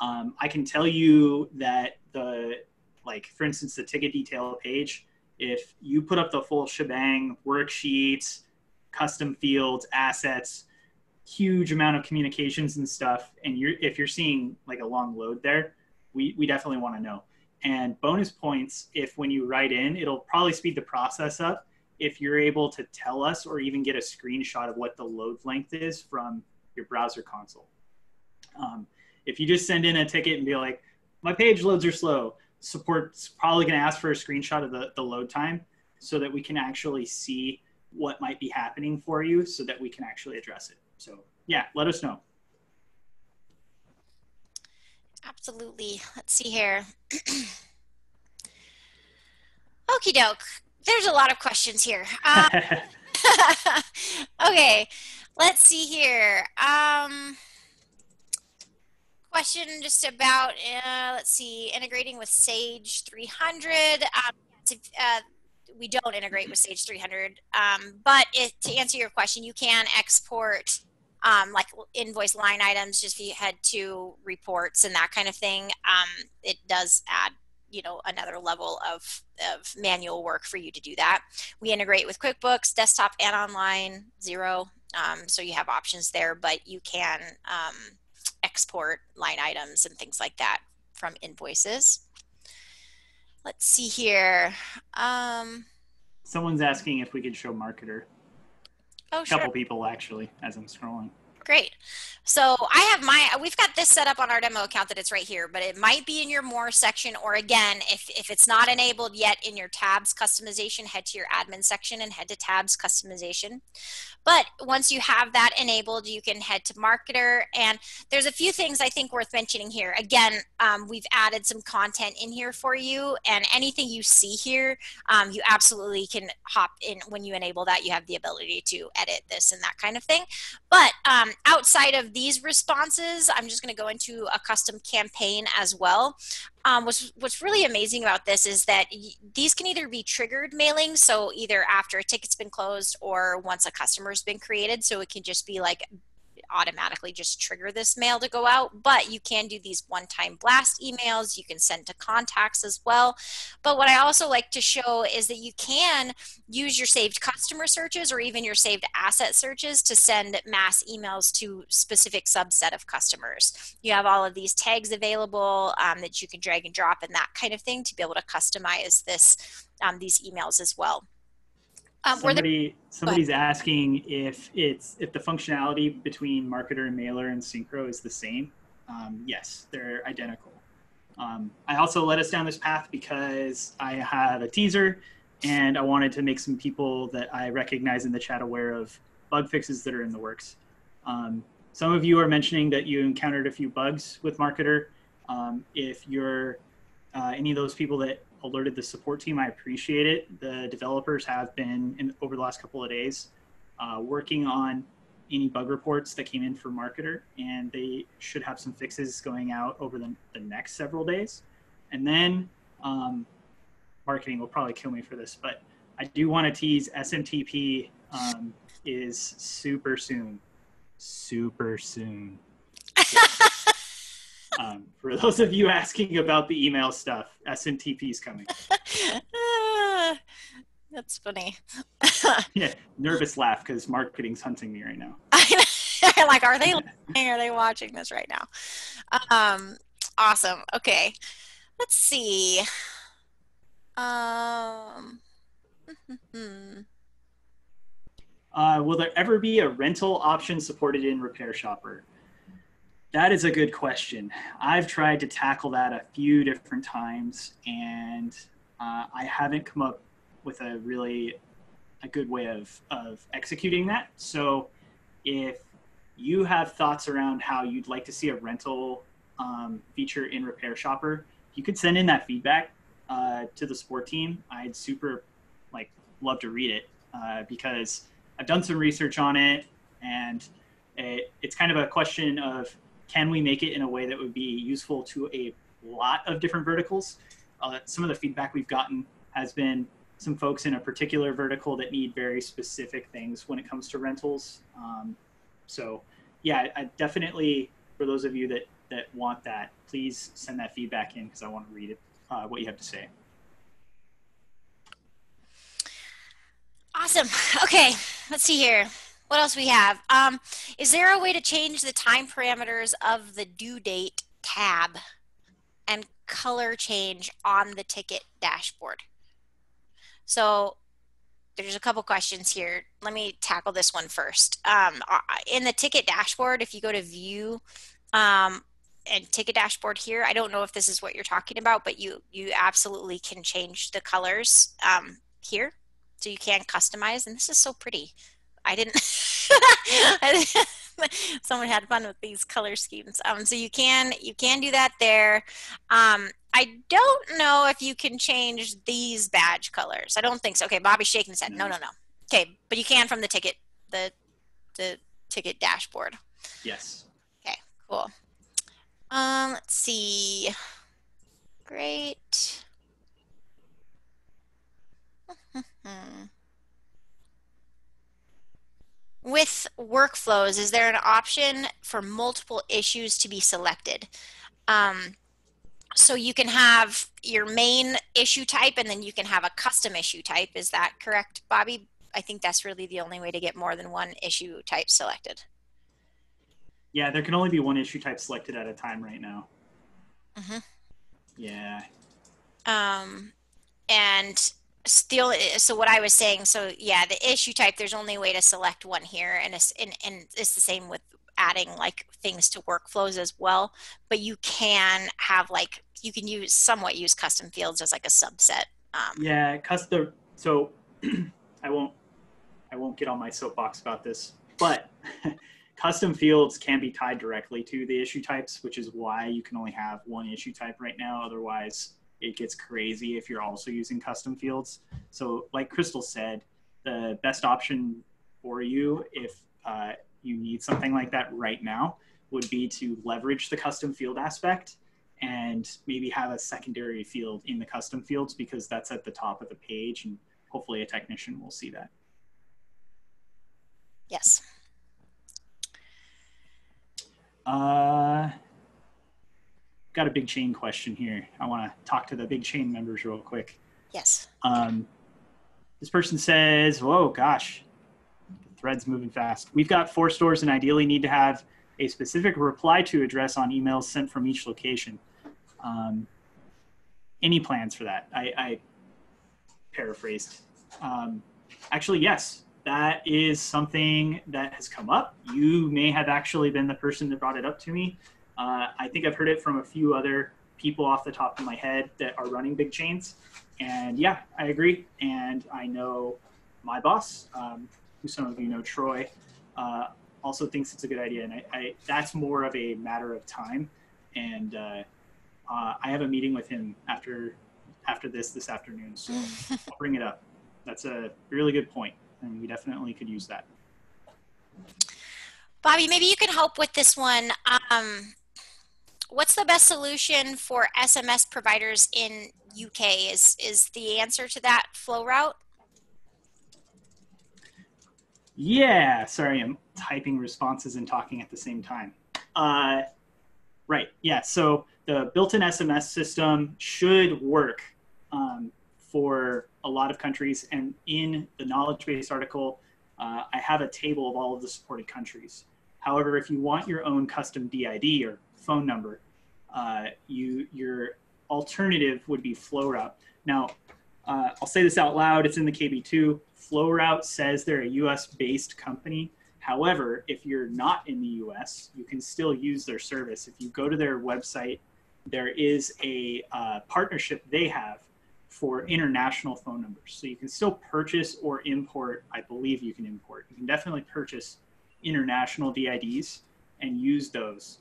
I can tell you that for instance, the ticket detail page, if you put up the full shebang, worksheets, custom fields, assets, huge amount of communications and stuff, and if you're seeing like a long load there, we definitely want to know. And bonus points, if when you write in, it'll probably speed the process up if you're able to tell us or even get a screenshot of what the load length is from your browser console. If you just send in a ticket and be like, my page loads are slow, support's probably going to ask for a screenshot of the load time so that we can actually see what might be happening for you so that we can actually address it. So yeah, let us know. Absolutely. Let's see here. Okie doke. There's a lot of questions here. Okay, let's see here. Question just about, let's see, integrating with Sage 300. We don't integrate with Sage 300, but to answer your question, you can export like invoice line items. Just if you head to reports and that kind of thing, it does add, you know, another level of manual work for you to do that. We integrate with QuickBooks, desktop and online, Xero. So you have options there, but you can export line items and things like that from invoices. Let's see here. Someone's asking if we could show Marketer. Oh, a sure. couple people actually, as I'm scrolling. Great. So we've got this set up on our demo account that it's right here, but it might be in your more section, or again, if it's not enabled yet in your tabs customization, head to your admin section and head to tabs customization. But once you have that enabled, you can head to Marketer, and there's a few things I think worth mentioning here. Again, we've added some content in here for you, and anything you see here, you absolutely can hop in. When you enable that, you have the ability to edit this and that kind of thing. But outside of these responses, I'm just going to go into a custom campaign as well. What's really amazing about this is that these can either be triggered mailings, so either after a ticket's been closed or once a customer's been created, so it can just be like automatically just trigger this mail to go out. But you can do these one-time blast emails. You can send to contacts as well. But what I also like to show is that you can use your saved customer searches or even your saved asset searches to send mass emails to specific subset of customers. You have all of these tags available that you can drag and drop and that kind of thing to be able to customize this these emails as well. Somebody's asking if the functionality between Marketer and Mailer and Syncro is the same. Yes, they're identical. I also led us down this path because I have a teaser and I wanted to make some people that I recognize in the chat aware of bug fixes that are in the works. Some of you are mentioning that you encountered a few bugs with Marketer. If you're any of those people that alerted the support team, I appreciate it. The developers have been, over the last couple of days, working on any bug reports that came in for Marketer, and they should have some fixes going out over the next several days. And then marketing will probably kill me for this, but I do want to tease SMTP is super soon. Super soon. For those of you asking about the email stuff, SMTP is coming. That's funny. Yeah, nervous laugh because marketing's hunting me right now. I'm like, are they listening? Are they watching this right now? Awesome. Okay, let's see. Will there ever be a rental option supported in RepairShopr? That is a good question. I've tried to tackle that a few different times, and I haven't come up with a good way of executing that. So if you have thoughts around how you'd like to see a rental feature in RepairShopr, you could send in that feedback to the support team. I'd super love to read it because I've done some research on it, and it's kind of a question of, can we make it in a way that would be useful to a lot of different verticals? Some of the feedback we've gotten has been some folks in a particular vertical that need very specific things when it comes to rentals. So yeah, I definitely, for those of you that want that, please send that feedback in because I want to read it, what you have to say. Awesome. Okay, let's see here. What else we have? Is there a way to change the time parameters of the due date tab? and color change on the ticket dashboard. So there's a couple questions here. Let me tackle this one first. In the ticket dashboard, if you go to view and ticket dashboard here, I don't know if this is what you're talking about, but you absolutely can change the colors here. So you can customize, and this is so pretty. I didn't, someone had fun with these color schemes. So you can do that there. I don't know if you can change these badge colors. I don't think so. Okay, Bobby's shaking his head. No. Okay, but you can from the ticket, the ticket dashboard. Yes. Okay, cool. Let's see. Great. With workflows, is there an option for multiple issues to be selected? So you can have your main issue type and then you can have a custom issue type. Is that correct, Bobby? I think that's really the only way to get more than one issue type selected. Yeah, there can only be one issue type selected at a time right now. Mm-hmm. Yeah. And still, so what I was saying, so yeah, the issue type, there's only a way to select one here, and it's the same with adding like things to workflows as well, but you can have like, you can somewhat use custom fields as like a subset. Yeah, custom. So I won't get on my soapbox about this, but custom fields can be tied directly to the issue types, which is why you can only have one issue type right now. Otherwise, it gets crazy if you're also using custom fields. So like Crystal said, the best option for you if you need something like that right now would be to leverage the custom field aspect and maybe have a secondary field in the custom fields, because that's at the top of the page and hopefully a technician will see that. Yes. Got a big chain question here. I want to talk to the big chain members real quick. Yes. This person says, whoa, gosh, the thread's moving fast. We've got 4 stores and ideally need to have a specific reply to address on emails sent from each location. Any plans for that? I paraphrased. Actually, yes, that is something that has come up. You may have actually been the person that brought it up to me. I think I've heard it from a few other people off the top of my head that are running big chains. And yeah, I agree. And I know my boss, who some of you know, Troy, also thinks it's a good idea. And that's more of a matter of time. And I have a meeting with him after this afternoon. So I'll bring it up. That's a really good point. And we definitely could use that. Bobby, maybe you can help with this one. What's the best solution for SMS providers in UK? Is the answer to that flow route? Yeah, sorry, I'm typing responses and talking at the same time. Right, yeah, so the built-in SMS system should work for a lot of countries. And in the knowledge base article, I have a table of all of the supported countries. However, if you want your own custom DID or phone number, your alternative would be FlowRoute. Now, I'll say this out loud. It's in the KB2. FlowRoute says they're a US-based company. However, if you're not in the US, you can still use their service. If you go to their website, there is a partnership they have for international phone numbers. So you can still purchase or import. I believe you can import. You can definitely purchase international DIDs and use those,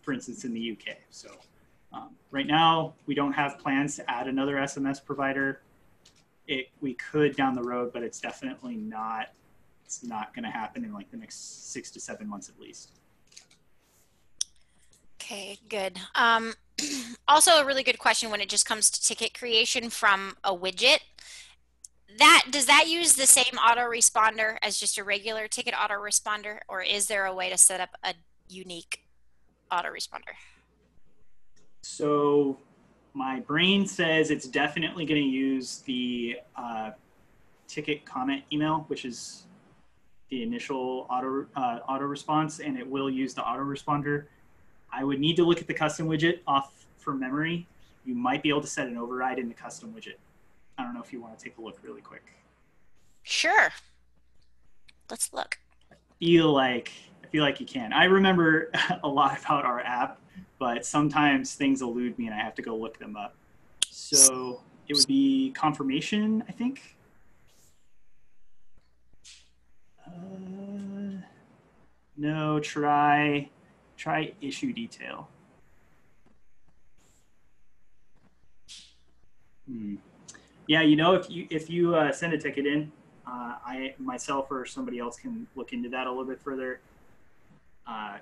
for instance, in the UK. So right now, we don't have plans to add another SMS provider. We could down the road, but it's definitely not. It's not going to happen in like the next 6 to 7 months at least. Okay, good. Also, a really good question when it just comes to ticket creation from a widget. Does that use the same autoresponder as just a regular ticket autoresponder, or is there a way to set up a unique autoresponder? So my brain says it's definitely going to use the ticket comment email, which is the initial auto response, and it will use the autoresponder. I would need to look at the custom widget off from memory. You might be able to set an override in the custom widget. I don't know if you want to take a look really quick. Sure. Let's look. I feel like you can. I remember a lot about our app, but sometimes things elude me and I have to go look them up. So it would be confirmation, I think. No, try issue detail. Yeah, you know, if you send a ticket in, I myself or somebody else can look into that a little bit further.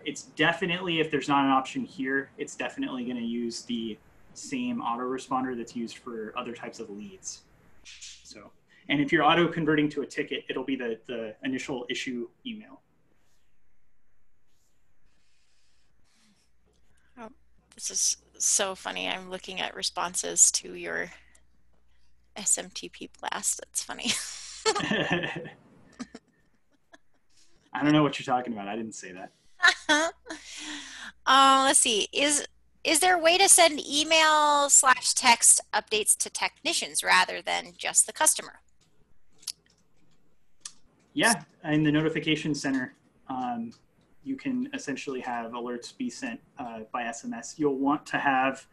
It's definitely, if there's not an option here, it's definitely going to use the same autoresponder that's used for other types of leads. So, and if you're auto converting to a ticket, it'll be the initial issue email. Oh, this is so funny. I'm looking at responses to your SMTP blast. That's funny. I don't know what you're talking about. I didn't say that. Let's see. Is there a way to send email/text updates to technicians rather than just the customer? Yeah, in the notification center, you can essentially have alerts be sent by SMS. You'll want to have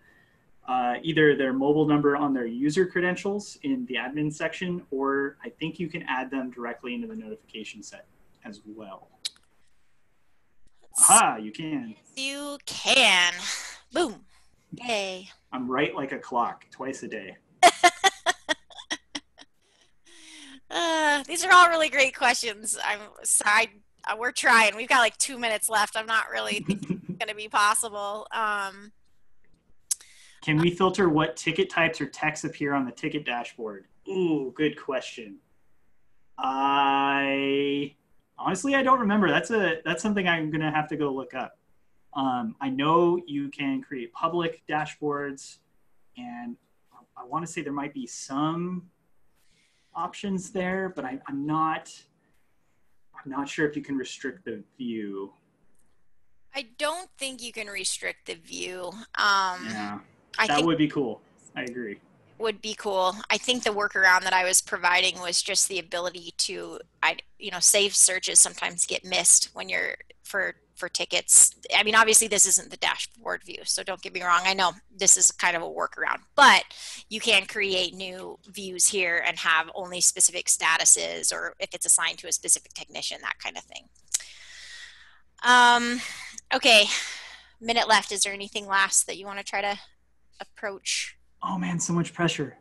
either their mobile number on their user credentials in the admin section, or I think you can add them directly into the notification set as well. Aha, you can. You can. Boom. Yay. I'm right like a clock, twice a day. These are all really great questions. We're trying. We've got like 2 minutes left. I'm not really thinking it's going to be possible. Can we filter what ticket types or texts appear on the ticket dashboard? Ooh, good question. Honestly, I don't remember. That's something I'm gonna have to go look up. I know you can create public dashboards, and I want to say there might be some options there, but I'm not sure if you can restrict the view. I don't think you can restrict the view. Yeah, that would be cool. I agree. Would be cool. I think the workaround that I was providing was just the ability to, save searches sometimes get missed when you're for tickets. I mean, obviously this isn't the dashboard view, so don't get me wrong. I know this is kind of a workaround, but you can create new views here and have only specific statuses, or if it's assigned to a specific technician, that kind of thing. Okay, minute left. Is there anything last that you want to try to approach? Oh man, so much pressure.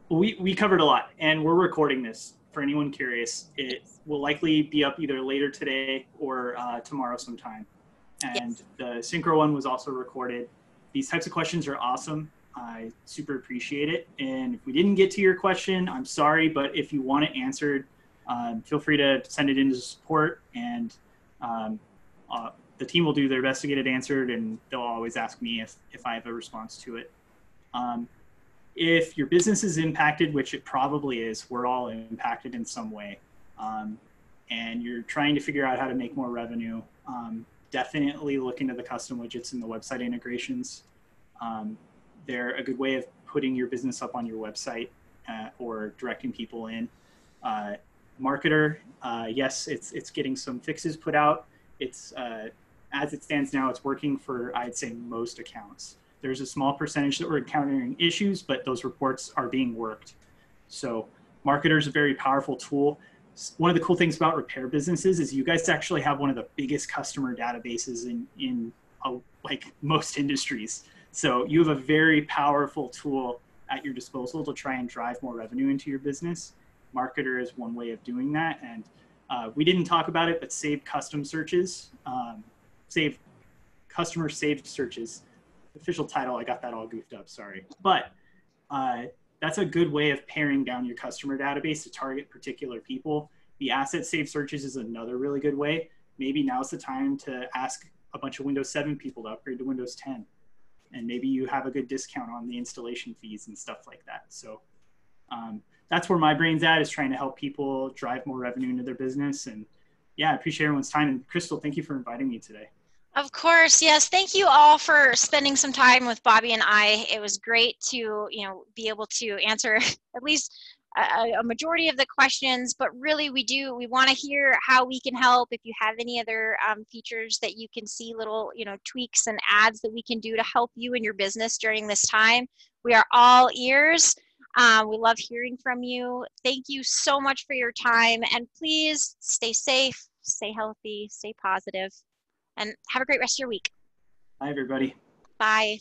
We covered a lot, and we're recording this for anyone curious. It will likely be up either later today or tomorrow sometime. And yes, the Syncro one was also recorded. These types of questions are awesome. I super appreciate it. And if we didn't get to your question, I'm sorry, but if you want it answered, feel free to send it into support, and the team will do their best to get it answered, and they'll always ask me if I have a response to it. If your business is impacted, which it probably is, we're all impacted in some way, and you're trying to figure out how to make more revenue, definitely look into the custom widgets and the website integrations. They're a good way of putting your business up on your website or directing people in. Marketer, yes, it's getting some fixes put out. It's as it stands now, it's working for, I'd say, most accounts. There's a small percentage that we're encountering issues, but those reports are being worked. So Marketer is a very powerful tool. One of the cool things about repair businesses is you guys actually have one of the biggest customer databases in like most industries. So you have a very powerful tool at your disposal to try and drive more revenue into your business. Marketer is one way of doing that. And we didn't talk about it, but save custom searches, save customer saved searches. Official title, I got that all goofed up, sorry. But that's a good way of paring down your customer database to target particular people. The asset saved searches is another really good way. Maybe now's the time to ask a bunch of Windows 7 people to upgrade to Windows 10. And maybe you have a good discount on the installation fees and stuff like that. So that's where my brain's at, is trying to help people drive more revenue into their business. And yeah, I appreciate everyone's time. And Crystal, thank you for inviting me today. Of course, yes. Thank you all for spending some time with Bobby and I. It was great to, be able to answer at least a majority of the questions, but really we want to hear how we can help. If you have any other features that you can see, little, tweaks and adds that we can do to help you and your business during this time, we are all ears. We love hearing from you. Thank you so much for your time, and please stay safe, stay healthy, stay positive, and have a great rest of your week. Bye, everybody. Bye.